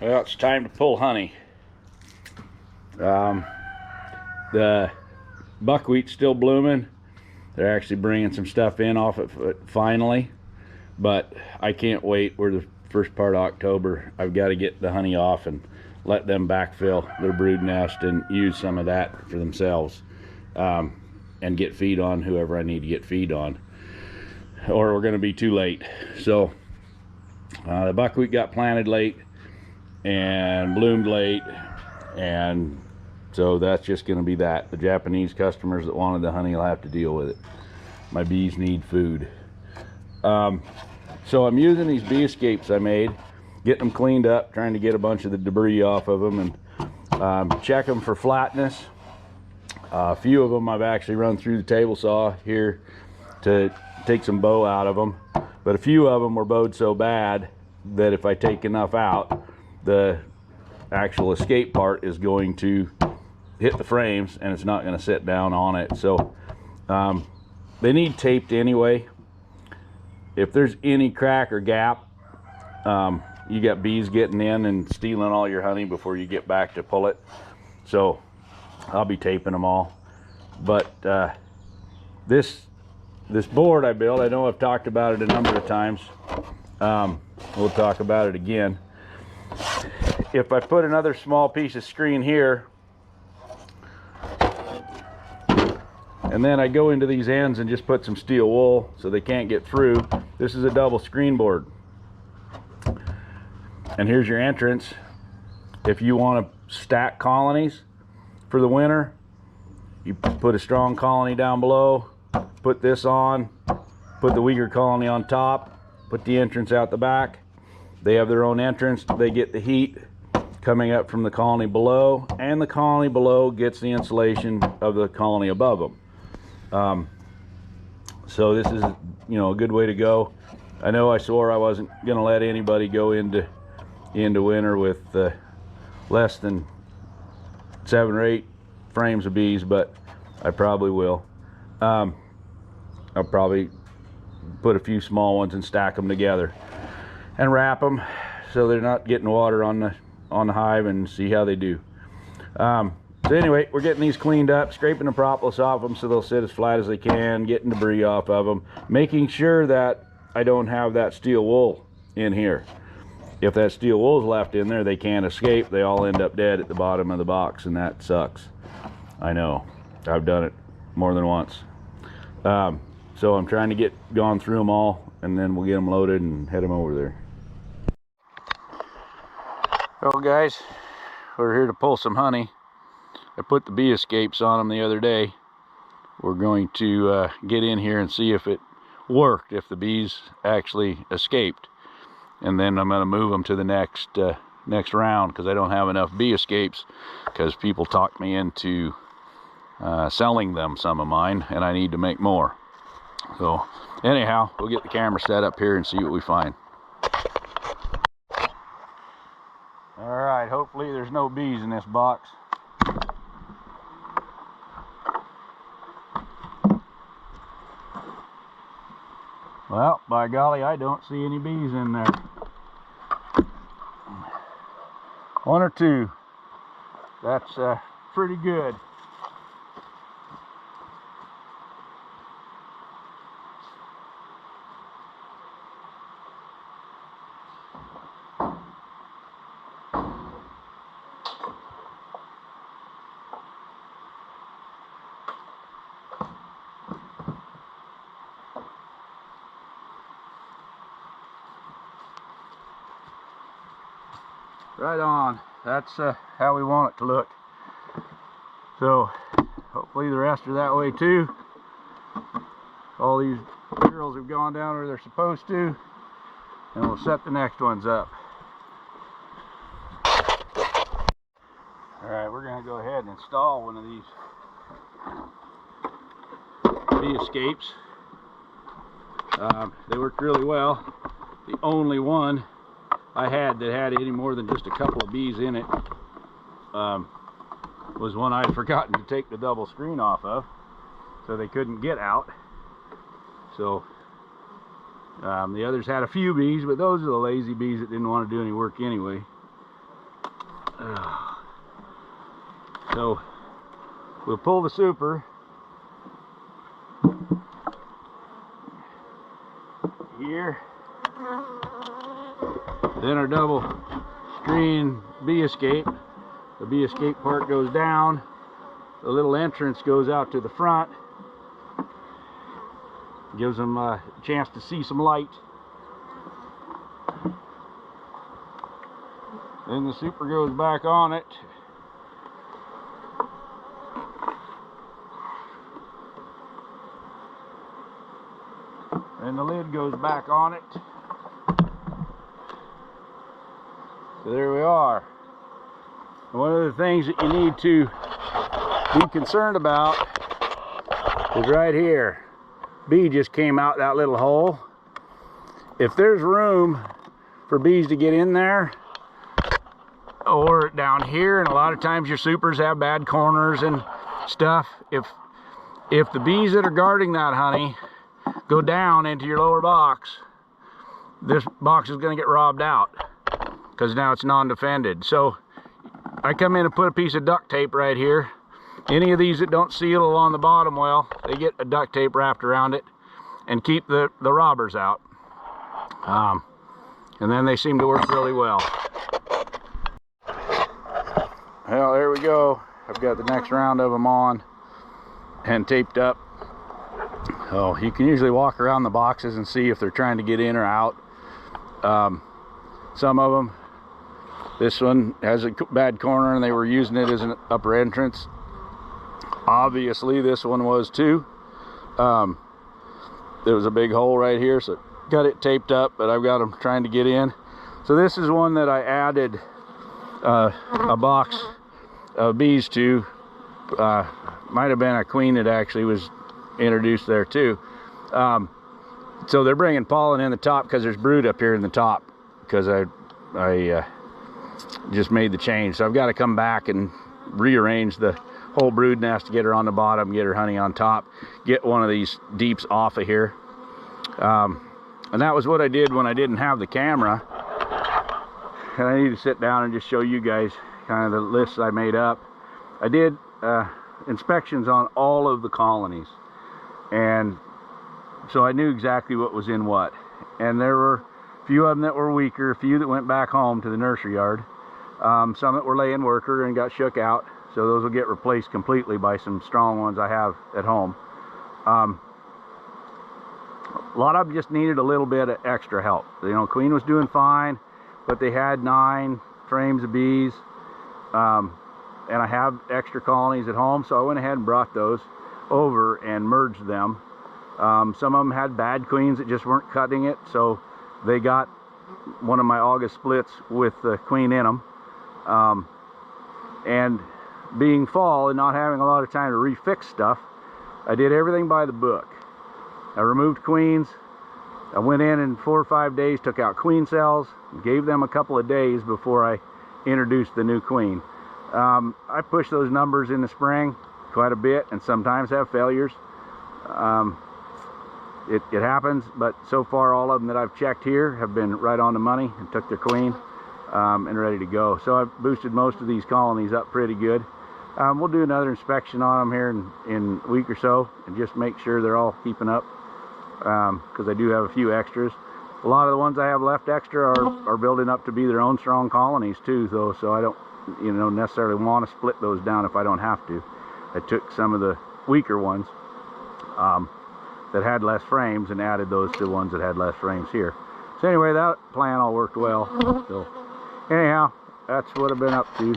Well, it's time to pull honey. The buckwheat's still blooming. They're actually bringing some stuff in off it finally, but I can't wait. We're the first part of October. I've got to get the honey off and let them backfill their brood nest and use some of that for themselves, and get feed on whoever I need to get feed on, or we're going to be too late. So the buckwheat got planted late and bloomed late, and so that's just going to be that. The Japanese customers that wanted the honey will have to deal with it. My bees need food. So I'm using these bee escapes I made, getting them cleaned up, trying to get a bunch of the debris off of them, and check them for flatness. A few of them I've actually run through the table saw here to take some bow out of them, but a few of them were bowed so bad that if I take enough out, the actual escape part is going to hit the frames and it's not going to sit down on it. So they need taped anyway. If there's any crack or gap, you got bees getting in and stealing all your honey before you get back to pull it. So I'll be taping them all. But this board I built, I know I've talked about it a number of times. We'll talk about it again. If I put another small piece of screen here, and then I go into these ends and just put some steel wool so they can't get through. This is a double screen board. And here's your entrance. If you want to stack colonies for the winter, you put a strong colony down below, put this on, put the weaker colony on top, put the entrance out the back. They have their own entrance. They get the heat coming up from the colony below, and the colony below gets the insulation of the colony above them. So this is, you know, a good way to go. I know I swore I wasn't going to let anybody go into winter with less than 7 or 8 frames of bees, but I probably will. I'll probably put a few small ones and stack them together and wrap them so they're not getting water on the hive, and see how they do. So anyway, we're getting these cleaned up, scraping the propolis off them so they'll sit as flat as they can, getting debris off of them, making sure that I don't have that steel wool in here. If that steel wool is left in there, they can't escape. They all end up dead at the bottom of the box, and that sucks. I know. I've done it more than once. So I'm trying to get gone through them all, and then we'll get them loaded and head them over there. Well, guys, we're here to pull some honey. I put the bee escapes on them the other day. We're going to get in here and see if it worked, if the bees actually escaped. And then I'm going to move them to the next round, because I don't have enough bee escapes, because people talked me into selling them some of mine, and I need to make more. So anyhow, we'll get the camera set up here and see what we find. All right, hopefully there's no bees in this box. Well, by golly, I don't see any bees in there. 1 or 2. That's pretty good. Right on. That's how we want it to look. So hopefully the rest are that way too. All these girls have gone down where they're supposed to, and we'll set the next ones up. All right, we're going to go ahead and install one of these bee escapes. They worked really well. The only one I had that had any more than just a couple of bees in it was one I'd forgotten to take the double screen off of, so they couldn't get out. So the others had a few bees, but those are the lazy bees that didn't want to do any work anyway. So we'll pull the super here, then our double screen bee escape. The bee escape part goes down, the little entrance goes out to the front, gives them a chance to see some light. Then the super goes back on it. And the lid goes back on it. So there we are. One of the things that you need to be concerned about is right here. Bee just came out that little hole. If there's room for bees to get in there, or down here, and a lot of times your supers have bad corners and stuff, if the bees that are guarding that honey go down into your lower box, this box is going to get robbed out because now it's non-defended. So I come in and put a piece of duct tape right here. Any of these that don't seal along the bottom well, they get a duct tape wrapped around it and keep the robbers out. And then they seem to work really well. Well, there we go. I've got the next round of them on and taped up. Oh, you can usually walk around the boxes and see if they're trying to get in or out. Some of them, this one has a bad corner and they were using it as an upper entrance. Obviously this one was too. There was a big hole right here, so got it taped up, but I've got them trying to get in. So this is one that I added a box of bees to. Might have been a queen that actually was introduced there too. So they're bringing pollen in the top because there's brood up here in the top, because I just made the change. So I've got to come back and rearrange the whole brood nest to get her on the bottom, get her honey on top, get one of these deeps off of here. And that was what I did when I didn't have the camera. And I need to sit down and just show you guys kind of the lists I made up. I did inspections on all of the colonies, and so I knew exactly what was in what. And there were a few of them that were weaker, a few that went back home to the nursery yard, some that were laying worker and got shook out, so those will get replaced completely by some strong ones I have at home. A lot of them just needed a little bit of extra help. You know, queen was doing fine, but they had 9 frames of bees, and I have extra colonies at home, so I went ahead and brought those over and merged them. Some of them had bad queens that just weren't cutting it, so they got one of my August splits with the queen in them. And being fall and not having a lot of time to refix stuff, I did everything by the book. I removed queens. I went in 4 or 5 days, took out queen cells, gave them a couple of days before I introduced the new queen. I push those numbers in the spring quite a bit and sometimes have failures. It happens, but so far all of them that I've checked here have been right on the money and took their queen and ready to go. So I've boosted most of these colonies up pretty good. We'll do another inspection on them here in a week or so and just make sure they're all keeping up, because I do have a few extras. A lot of the ones I have left extra are building up to be their own strong colonies too, though, so I don't necessarily want to split those down if I don't have to. I took some of the weaker ones that had less frames and added those to ones that had less frames here. So anyway, that plan all worked well. So anyhow, that's what I've been up to.